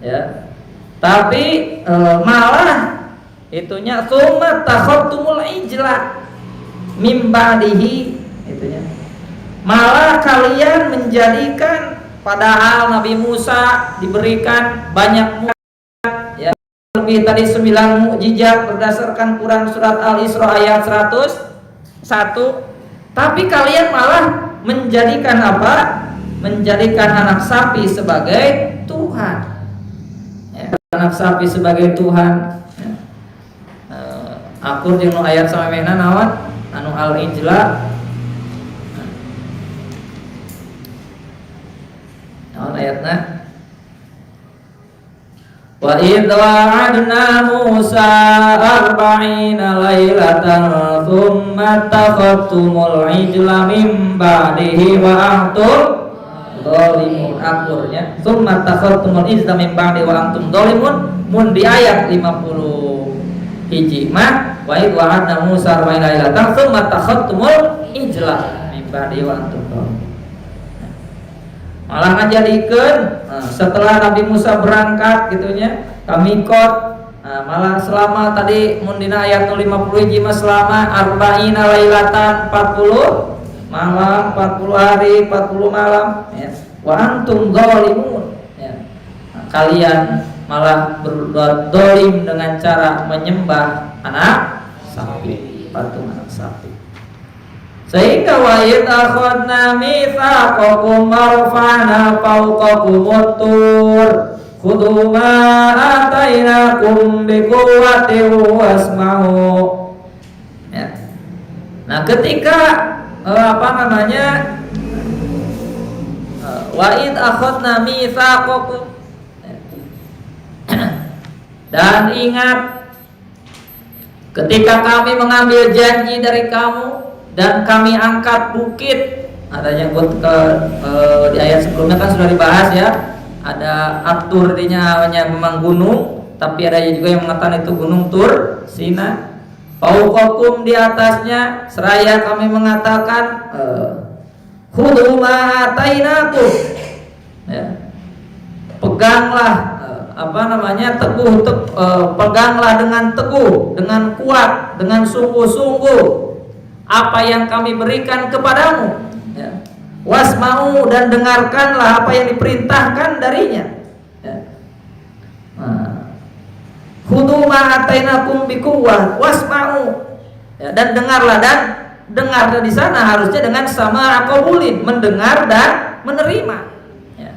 ya. Tapi malah itunya summa takhattumul ijla mim ba'dihi itunya. Malah kalian menjadikan, padahal Nabi Musa diberikan banyak mukjizat ya, lebih tadi 9 mukjizat berdasarkan Quran surat Al-Isra ayat 101. Tapi kalian malah menjadikan apa? Menjadikan anak sapi sebagai Tuhan ya, anak sapi sebagai Tuhan ya. Akur jeung ayat samemehna naon anu Al-Ijla ayatna wa idh wa'adna Musa 40 lailatan thumma takhaftumul ijla min ba'dihi wa antum dhalimun. Akurnya thumma takhaftumul ijla min ba'dihi wa antum dhalimun mun di ayat 50 hiji mah wa idh wa'adna Musa 40 lailatan thumma takhaftumul ijla min ba'dihi wa antum dhalimun. Malah ngajadikeun setelah Nabi Musa berangkat gitunya kamikot, malah selama tadi mundina ayat 50 hiji mah selama 40 lailatan 40 malam 40 hari 40 malam ya. Wa antum dzalimun ya. Kalian malah berbuat zalim dengan cara menyembah anak sapi, patung anak sapi. Sehingga wa idh akhadna mitsaqakum warfa'na fawqakumut tur khudhu ma atainakum biquwwatin wasma'u ya. Nah ketika apa namanya, wa id akhadna mitsaqakum, dan ingat ketika kami mengambil janji dari kamu dan kami angkat bukit. Ada yang di ayat sebelumnya kan sudah dibahas ya. Ada At-Tur, hanya memang gunung, tapi ada juga yang mengatakan itu gunung Tur Sina. Fauqakum, di atasnya, seraya kami mengatakan khudhu ma atainakum, ya. Peganglah peganglah dengan teguh, dengan kuat, dengan sungguh-sungguh apa yang kami berikan kepadamu, ya. Wasma'u, dan dengarkanlah apa yang diperintahkan darinya, ya. Khudhu ma atainakum biquwwah wasma'u, ya, dan dengarlah, dan dengar di sana harusnya dengan sama qabulin, mendengar dan menerima, ya.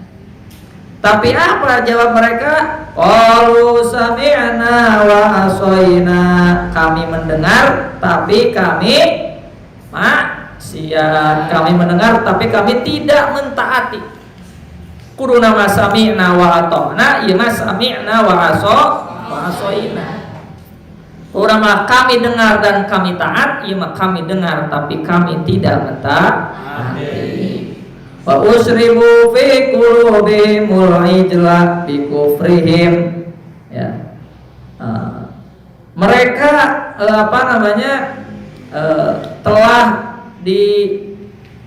Tapi apa jawab mereka? Qalu sami'na wa asaina, kami mendengar tapi kami maksiat. Kami mendengar tapi kami tidak mentaati. Kuduna ma sami'na wa ata'na, ya ma sami'na wa asaina. Urama kami dengar dan kami taat, ya kami dengar tapi kami tidak mentaati. Wa usribu fi qulubihimul ijla bi kufrihim, ya. Mereka telah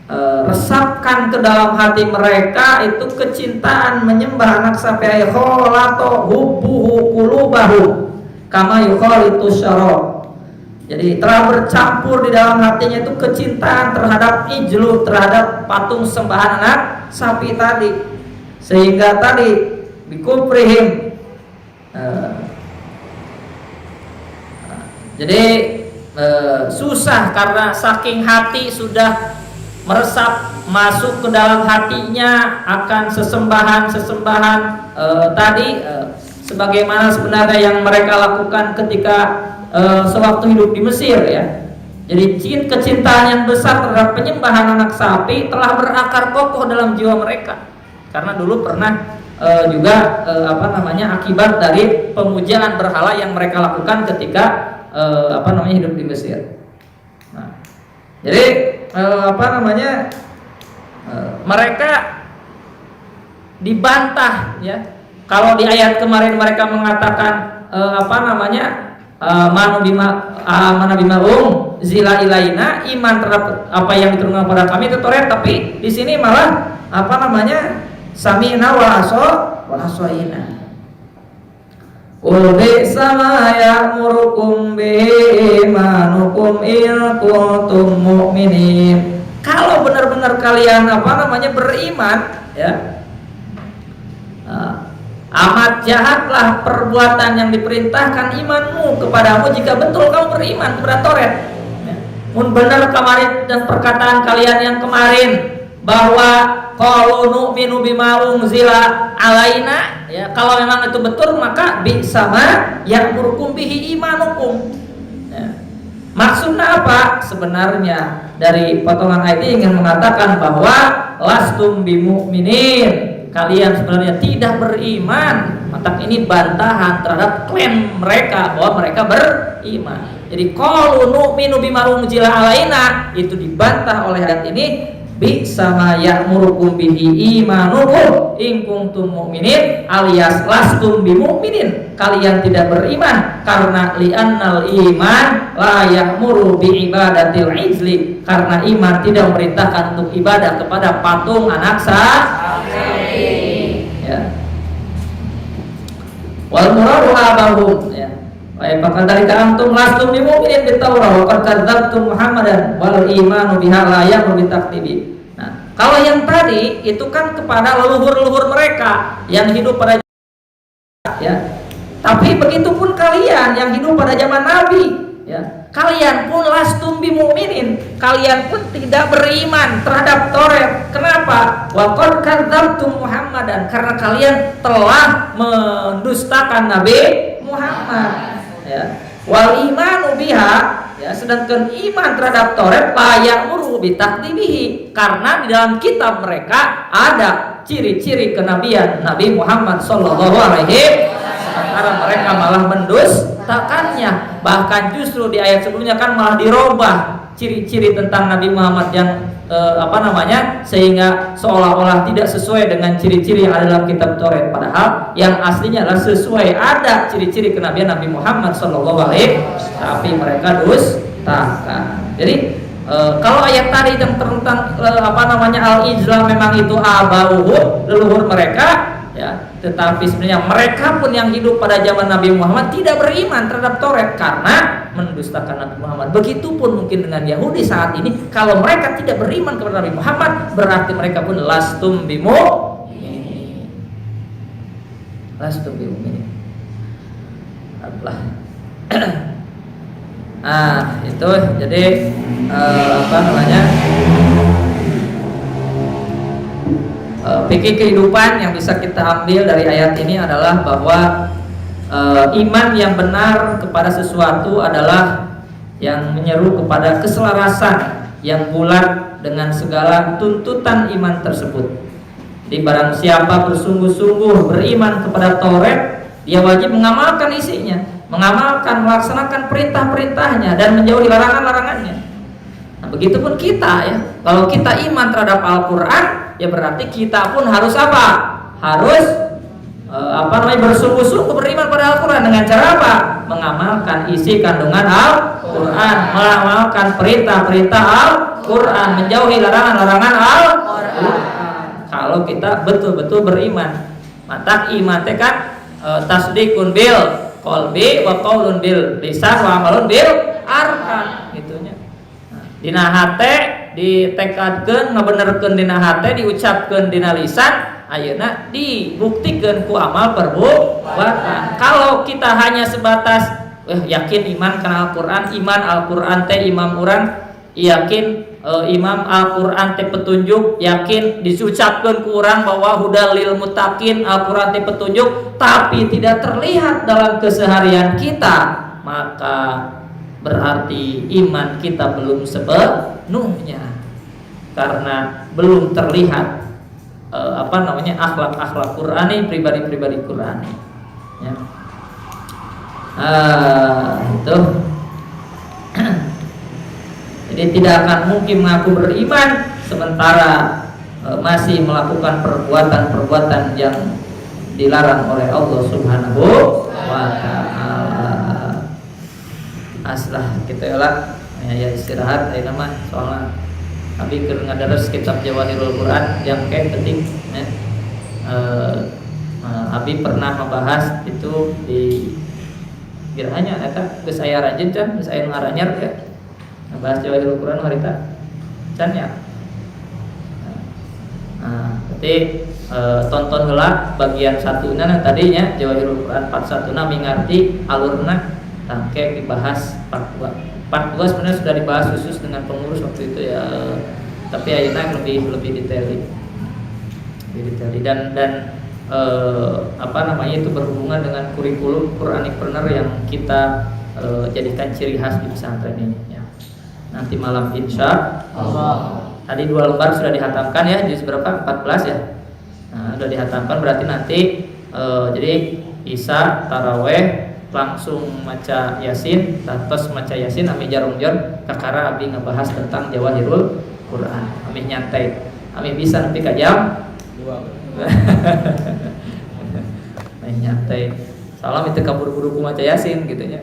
diresapkan ke dalam hati mereka itu kecintaan menyembah anak sapi, kholato hubbuhu qulubahum kama yukhalitu syarab. Jadi telah bercampur di dalam hatinya itu kecintaan terhadap ijlu, terhadap patung sembahan anak sapi tadi, sehingga tadi bikufrihim, jadi susah karena saking hati sudah meresap masuk ke dalam hatinya akan sesembahan tadi, sebagaimana sebenarnya yang mereka lakukan ketika sewaktu hidup di Mesir, ya. Jadi kecintaan yang besar terhadap penyembahan anak sapi telah berakar kokoh dalam jiwa mereka, karena dulu pernah juga akibat dari pemujaan berhala yang mereka lakukan ketika hidup di Mesir. Nah, jadi mereka dibantah, ya. Kalau di ayat kemarin mereka mengatakan manu bima zila ilaina, iman terhadap apa yang diturunkan kepada kami itu Taurat, tapi di sini malah sami'na wa asaina. Qul bi'sama ya'murukum bihi imanukum in kuntum mu'minin. Kalau benar-benar kalian beriman, ya. Amat jahatlah perbuatan yang diperintahkan imanmu kepadamu jika betul kamu beriman kepada Taurat. Mun benar kemarin dan perkataan kalian yang kemarin bahwa qalu nu'minu bima unzila alaina, ya, kalau memang itu betul maka bisama ya'murukum bihi imanukum. Ya. Maksudnya apa? Sebenarnya dari potongan ayat ini ingin mengatakan bahwa lastum bimu'minin, kalian sebenarnya tidak beriman. Maka ini bantahan terhadap klaim mereka bahwa mereka beriman. Jadi qalu nu'minu bima unzila alaina itu dibantah oleh ayat ini, bi sama ya'murukum bihi imanukum in kuntum mu'minin, alias lastum bimu'minin, kalian tidak beriman karena li'annal iman la ya'muru bi ibadatil ijli, karena iman tidak memerintahkan untuk ibadah kepada patung anak sapi, ya. Wal muradu abahum, ya. Bahkan dari antum lastum bimu'minin bitaurah wa qad kadzdzabtum Muhammadan wal imanu biha la ya'muru bitaktibi. Nah, kalau yang tadi itu kan kepada leluhur-leluhur mereka yang hidup pada, ya. Tapi begitupun kalian yang hidup pada zaman Nabi, ya. Kalian pun lastum bimu'minin, kalian pun tidak beriman terhadap Taurat. Kenapa? Wa qad kadzdzabtum Muhammadan, karena kalian telah mendustakan Nabi Muhammad, ya. Wal imanu biha, ya, Ya, sedangkan iman terhadap Taurat layak muru bitakdibihi, karena di dalam kitab mereka ada ciri-ciri kenabian Nabi Muhammad sallallahu alaihi wasallam, sementara mereka malah mendustakannya. Bahkan justru di ayat sebelumnya kan malah dirubah ciri-ciri tentang Nabi Muhammad yang sehingga seolah-olah tidak sesuai dengan ciri-ciri yang ada dalam kitab Taurat, padahal yang aslinya adalah sesuai, ada ciri-ciri kenabian Nabi Muhammad sallallahu alaihi wasallam, tapi mereka dustakan. Jadi kalau ayat tadi yang tentang al-ijla memang itu abauhum, leluhur mereka, ya, tetapi sebenarnya mereka pun yang hidup pada zaman Nabi Muhammad tidak beriman terhadap Taurat karena mendustakan Nabi Muhammad. Begitupun mungkin dengan Yahudi saat ini, kalau mereka tidak beriman kepada Nabi Muhammad, berarti mereka pun lastum bimu'minin. Lastum bimu'minin. Itu jadi fikih kehidupan yang bisa kita ambil dari ayat ini adalah bahwa iman yang benar kepada sesuatu adalah yang menyeru kepada keselarasan yang bulat dengan segala tuntutan iman tersebut. Jadi barang siapa bersungguh-sungguh beriman kepada Taurat, dia wajib mengamalkan isinya, melaksanakan perintah-perintahnya dan menjauhi larangan-larangannya. Nah, begitupun kita, ya. Kalau kita iman terhadap Al-Qur'an, ya berarti kita pun harus apa? Harus bersungguh-sungguh beriman pada Al-Qur'an dengan cara apa? Mengamalkan isi kandungan Al-Qur'an, mengamalkan perintah-perintah Al-Qur'an, menjauhi larangan-larangan Al-Qur'an. Kalau kita betul-betul beriman, maka iman teh kan tasdikun bil qalbi wa qaulun bil lisan wa amalun bil arkan, gitunya. Dina hate ditekadkeun, ngabenerkeun dina hate, diucapkeun dina lisan, ayeuna dibuktikan ku amal perbuatan. Kalau kita hanya sebatas yakin iman kana Al-Qur'an, iman Al-Qur'an teh imam urang, yakin imam Al-Qur'an teh petunjuk, yakin diucapkeun ku urang bahwa hudal lil muttaqin, Al-Qur'an teh petunjuk, tapi tidak terlihat dalam keseharian kita, maka berarti iman kita belum sepenuhnya, karena belum terlihat akhlak-akhlak Qur'ani, pribadi-pribadi Qur'ani, ya. Itu jadi tidak akan mungkin mengaku beriman sementara masih melakukan perbuatan-perbuatan yang dilarang oleh Allah Subhanahu wa ta'ala. Aslah kita ya istirahat ayeuna mah soalna abi keur ngadares kitab Jawahirul Quran yang kayak penting, ya. Abi pernah membahas itu di gerhanya eta geus aya rajin can, geus aya nu aranyar ya. Bahas Jawahirul Quran harita can ya. Berarti tonton heula bagian satuna tadinya Jawahirul Quran part 1 mingarti alurna tangke dibahas part 2 sebenarnya sudah dibahas khusus dengan pengurus waktu itu, ya. Tapi ayeuna lebih detail dan itu berhubungan dengan kurikulum Quranipreneur yang kita jadikan ciri khas di pesantren ini, ya. Nanti malam insya Allah. Tadi 2 lembar sudah dihatamkan, ya, juz berapa? 14 ya. Nah, sudah dihatamkan berarti nanti jadi Isya taraweh langsung maca Yasin, terus maca Yasin ami jarung-jarung kakara abi ngebahas tentang Jawahirul Quran. Ami nyantai, ami bisa nepi ka jam 2. Ami nyantai. Salam itu kabur-buru ku maca Yasin gitu nya.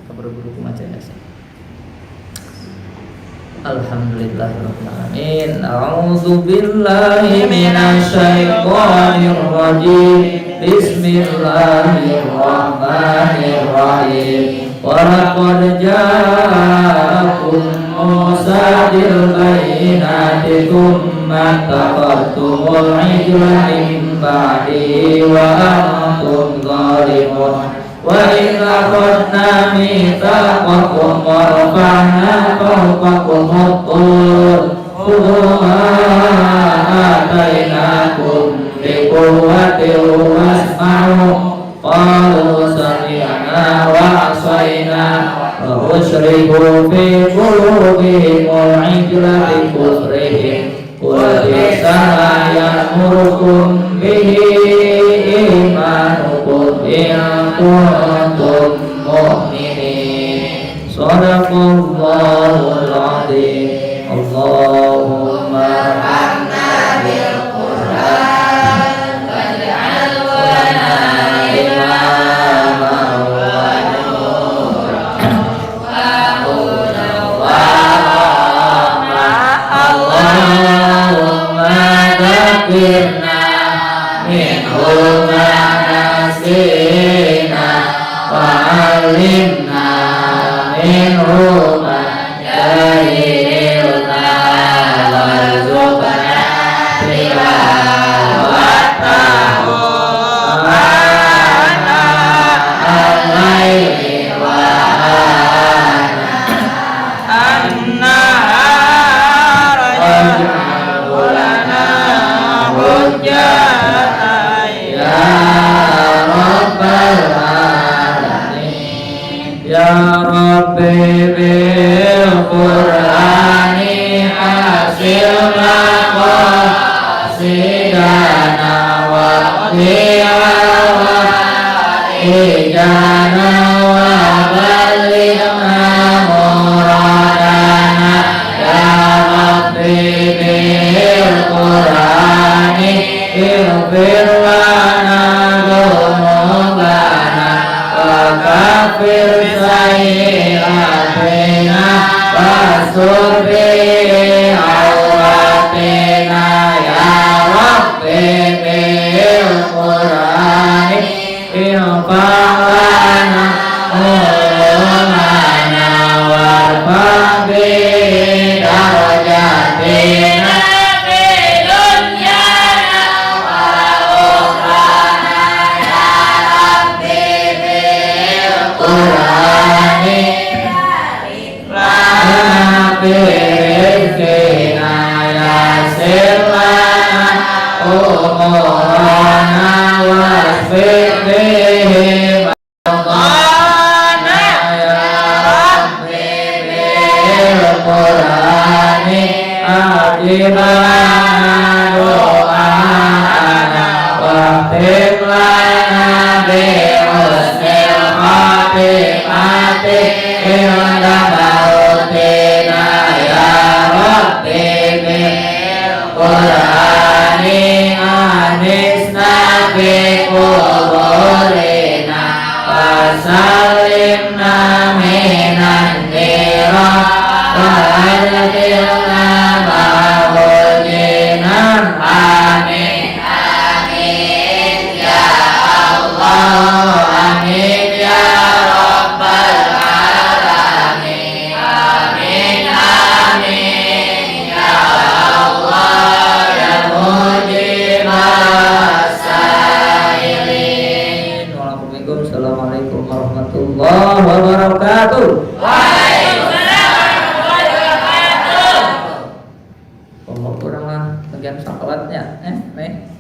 Kabur-buru ku maca Yasin. Alhamdulillahirabbil alamin. A'udzu billahi minasy syaithanir rajim. Bismillahirrahmanirrahim. Wa laqad ja'akum Musa bil bayyinati tsumma taqattumul ijla min ba'di wa antum zalimun. Wa idza akhadna mitsaqakum wa rafa'na fawqakum at-tur khudhu ma atainakum biquwwatin wasma'u qalu sami'na wa 'asayna wa usyribu fi yamfa'ukum bihi imanukum in kuntum mu'minin. Shadaqallahul adzim. Allahumma arhamna bil Qur'an waj'alhu lana imaman wa nuran wa hudan wa rahmah. Allahumma dzakirna minhu ma nasina wa 'allimna minhu ma jahilna warzuqna tilawatahu ana al-laili wa an-nahar waj'alhu lana hujjatan ya rabbal alamin. Ya Rabbi bil Qur'ani hasilna qasidana wa ijana wa balighna muradana. Ya Rabbi bil Qur'ani ighfir lana dhunubana wa kaffir sayyi'atina wastur bi auratina. Ya Rabbi bil Qur'ani infa'lana ulumana warfa' bi darajatina fi dunyana wa ukhrana. Ya Rabbi bil Qur'ani lana bi rizqina yassir lana umurana wasfiq bihi mardana. Ya Rabbi bil Qur'ani ajib lana do'ana wahfid lana bi husnil khatimati inda mautina. Ya Rabbi bil Qur'ani anisna fi quburina wasallimna minan nira wa adkhilna ma'al jinan. Amin amin ya Allah, amin ya Rabbal alamin. Amin amin ya Allah ya mujibas sa'ilin. Assalamualaikum warahmatullahi wabarakatuh.